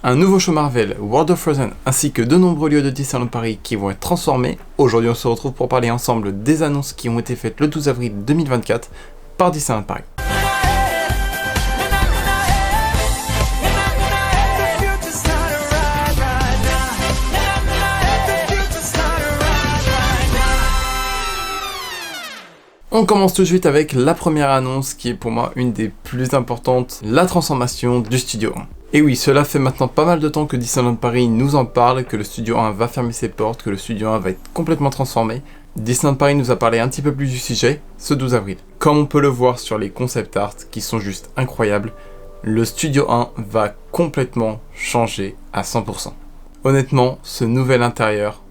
Un nouveau show Marvel, World of Frozen, ainsi que de nombreux lieux de Disneyland Paris qui vont être transformés. Aujourd'hui on se retrouve pour parler ensemble des annonces qui ont été faites le 12 avril 2024 par Disneyland Paris. On commence tout de suite avec la première annonce qui est pour moi une des plus importantes, la transformation du Studio 1. Et oui, cela fait maintenant pas mal de temps que Disneyland Paris nous en parle, que le Studio 1 va fermer ses portes, que le Studio 1 va être complètement transformé. Disneyland Paris nous a parlé un petit peu plus du sujet ce 12 avril. Comme on peut le voir sur les concept art qui sont juste incroyables, le Studio 1 va complètement changer à 100%. Honnêtement, ce nouvel intérieur,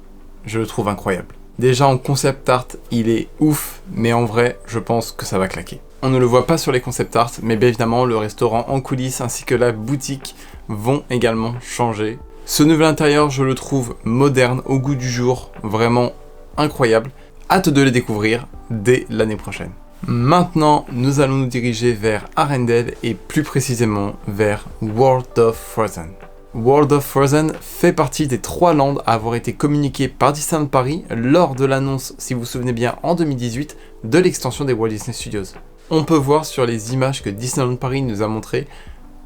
je le trouve incroyable. Déjà en concept art, il est ouf, mais en vrai, je pense que ça va claquer. On ne le voit pas sur les concept art, mais bien évidemment, le restaurant en coulisses ainsi que la boutique vont également changer. Ce nouvel intérieur, je le trouve moderne, au goût du jour, vraiment incroyable. Hâte de le découvrir dès l'année prochaine. Maintenant, nous allons nous diriger vers Arendelle et plus précisément vers World of Frozen. World of Frozen fait partie des 3 landes à avoir été communiquées par Disneyland Paris lors de l'annonce, si vous vous souvenez bien, en 2018, de l'extension des Walt Disney Studios. On peut voir sur les images que Disneyland Paris nous a montrées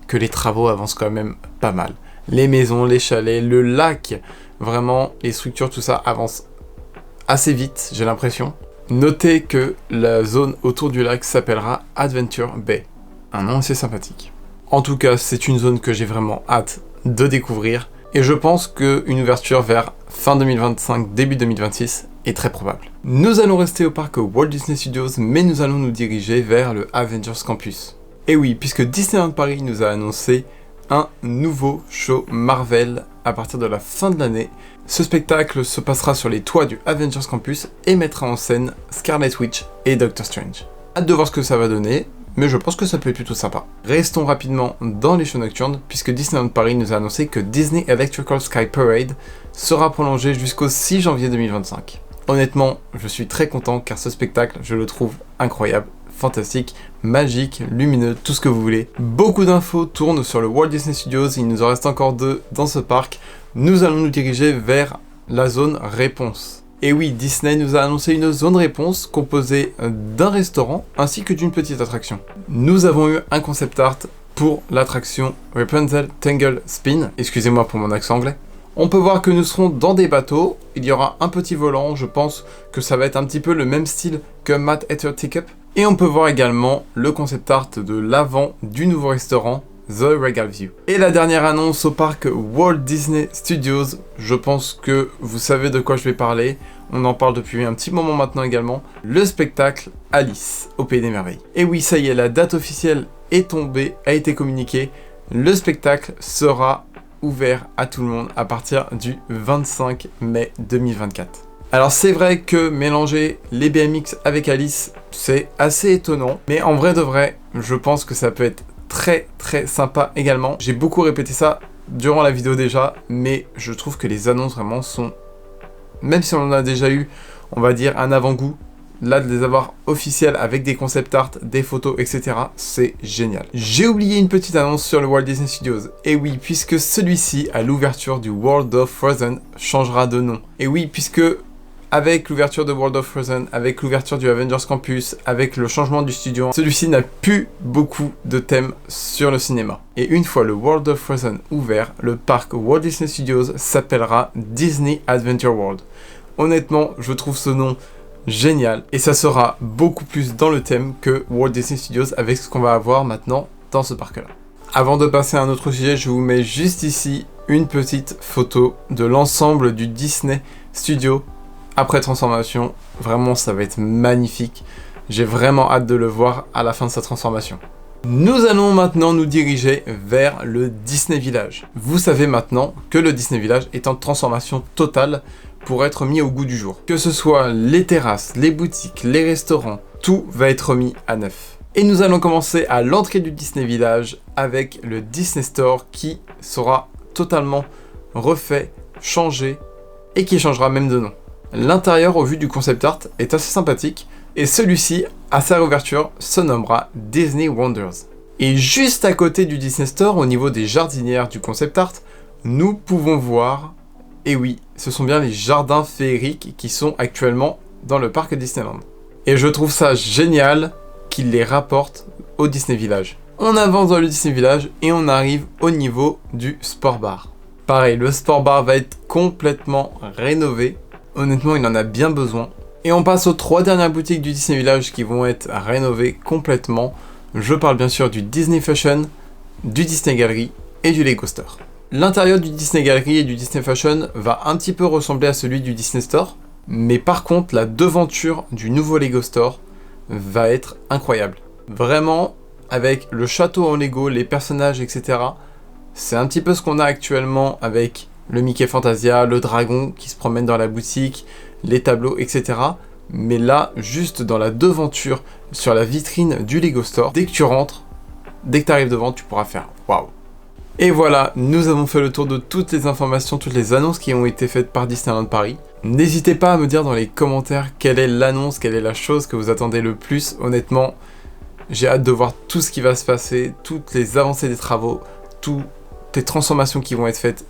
que les travaux avancent quand même pas mal. Les maisons, les chalets, le lac, vraiment, les structures, tout ça avance assez vite, j'ai l'impression. Notez que la zone autour du lac s'appellera Adventure Bay. Un nom assez sympathique. En tout cas, c'est une zone que j'ai vraiment hâte de découvrir, et je pense qu'une ouverture vers fin 2025, début 2026 est très probable. Nous allons rester au parc Walt Disney Studios, mais nous allons nous diriger vers le Avengers Campus. Et oui, puisque Disneyland Paris nous a annoncé un nouveau show Marvel à partir de la fin de l'année. Ce spectacle se passera sur les toits du Avengers Campus et mettra en scène Scarlet Witch et Doctor Strange. Hâte de voir ce que ça va donner, mais je pense que ça peut être plutôt sympa. Restons rapidement dans les shows nocturnes, puisque Disneyland Paris nous a annoncé que Disney Electrical Sky Parade sera prolongé jusqu'au 6 janvier 2025. Honnêtement, je suis très content car ce spectacle, je le trouve incroyable, fantastique, magique, lumineux, tout ce que vous voulez. Beaucoup d'infos tournent sur le Walt Disney Studios, il nous en reste encore 2 dans ce parc. Nous allons nous diriger vers la zone réponse. Et oui, Disney nous a annoncé une zone réponse composée d'un restaurant ainsi que d'une petite attraction. Nous avons eu un concept art pour l'attraction Rapunzel Tangle Spin, excusez-moi pour mon accent anglais. On peut voir que nous serons dans des bateaux, il y aura un petit volant, je pense que ça va être un petit peu le même style que Mad Hatter Teacup. Et on peut voir également le concept art de l'avant du nouveau restaurant, The Regal View. Et la dernière annonce au parc Walt Disney Studios, je pense que vous savez de quoi je vais parler, on en parle depuis un petit moment maintenant également, le spectacle Alice au Pays des Merveilles. Et oui, ça y est, la date officielle est tombée, a été communiquée, le spectacle sera ouvert à tout le monde à partir du 25 mai 2024. Alors c'est vrai que mélanger les BMX avec Alice, c'est assez étonnant, mais en vrai de vrai, je pense que ça peut être très sympa également. J'ai beaucoup répété ça durant la vidéo déjà, mais je trouve que les annonces vraiment sont, même si on en a déjà eu, on va dire un avant-goût, là de les avoir officielles avec des concept art, des photos, etc. c'est génial. J'ai oublié une petite annonce sur le Walt Disney Studios. Et oui, puisque celui-ci, à l'ouverture du World of Frozen, changera de nom. Et oui, puisque avec l'ouverture de World of Frozen, avec l'ouverture du Avengers Campus, avec le changement du studio, celui-ci n'a plus beaucoup de thèmes sur le cinéma. Et une fois le World of Frozen ouvert, le parc Walt Disney Studios s'appellera Disney Adventure World. Honnêtement, je trouve ce nom génial et ça sera beaucoup plus dans le thème que Walt Disney Studios avec ce qu'on va avoir maintenant dans ce parc-là. Avant de passer à un autre sujet, je vous mets juste ici une petite photo de l'ensemble du Disney Studio après transformation. Vraiment, ça va être magnifique. J'ai vraiment hâte de le voir à la fin de sa transformation. Nous allons maintenant nous diriger vers le Disney Village. Vous savez maintenant que le Disney Village est en transformation totale pour être mis au goût du jour. Que ce soit les terrasses, les boutiques, les restaurants, tout va être mis à neuf. Et nous allons commencer à l'entrée du Disney Village avec le Disney Store qui sera totalement refait, changé et qui changera même de nom. L'intérieur au vu du concept art est assez sympathique et celui-ci, à sa réouverture, se nommera Disney Wonders. Et juste à côté du Disney Store, au niveau des jardinières du concept art, nous pouvons voir, et oui, ce sont bien les jardins féeriques qui sont actuellement dans le parc Disneyland. Et je trouve ça génial qu'ils les rapportent au Disney Village. On avance dans le Disney Village et on arrive au niveau du Sport Bar. Pareil, le Sport Bar va être complètement rénové. Honnêtement, il en a bien besoin. Et on passe aux 3 dernières boutiques du Disney Village qui vont être rénovées complètement. Je parle bien sûr du Disney Fashion, du Disney Gallery et du Lego Store. L'intérieur du Disney Gallery et du Disney Fashion va un petit peu ressembler à celui du Disney Store. Mais par contre, la devanture du nouveau Lego Store va être incroyable. Vraiment, avec le château en Lego, les personnages, etc. C'est un petit peu ce qu'on a actuellement avec le Mickey Fantasia, le dragon qui se promène dans la boutique, les tableaux, etc. Mais là, juste dans la devanture, sur la vitrine du Lego Store, dès que tu rentres, dès que tu arrives devant, tu pourras faire waouh. Et voilà, nous avons fait le tour de toutes les informations, toutes les annonces qui ont été faites par Disneyland Paris. N'hésitez pas à me dire dans les commentaires quelle est l'annonce, quelle est la chose que vous attendez le plus. Honnêtement, j'ai hâte de voir tout ce qui va se passer, toutes les avancées des travaux, toutes les transformations qui vont être faites.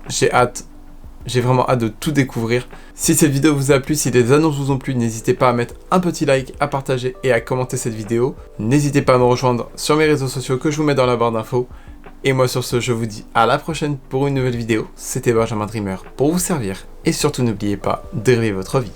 J'ai vraiment hâte de tout découvrir. Si cette vidéo vous a plu, si les annonces vous ont plu, n'hésitez pas à mettre un petit like, à partager et à commenter cette vidéo. N'hésitez pas à me rejoindre sur mes réseaux sociaux que je vous mets dans la barre d'infos. Et moi sur ce, je vous dis à la prochaine pour une nouvelle vidéo. C'était Benjamin Dreamer pour vous servir. Et surtout n'oubliez pas de rêver votre vie.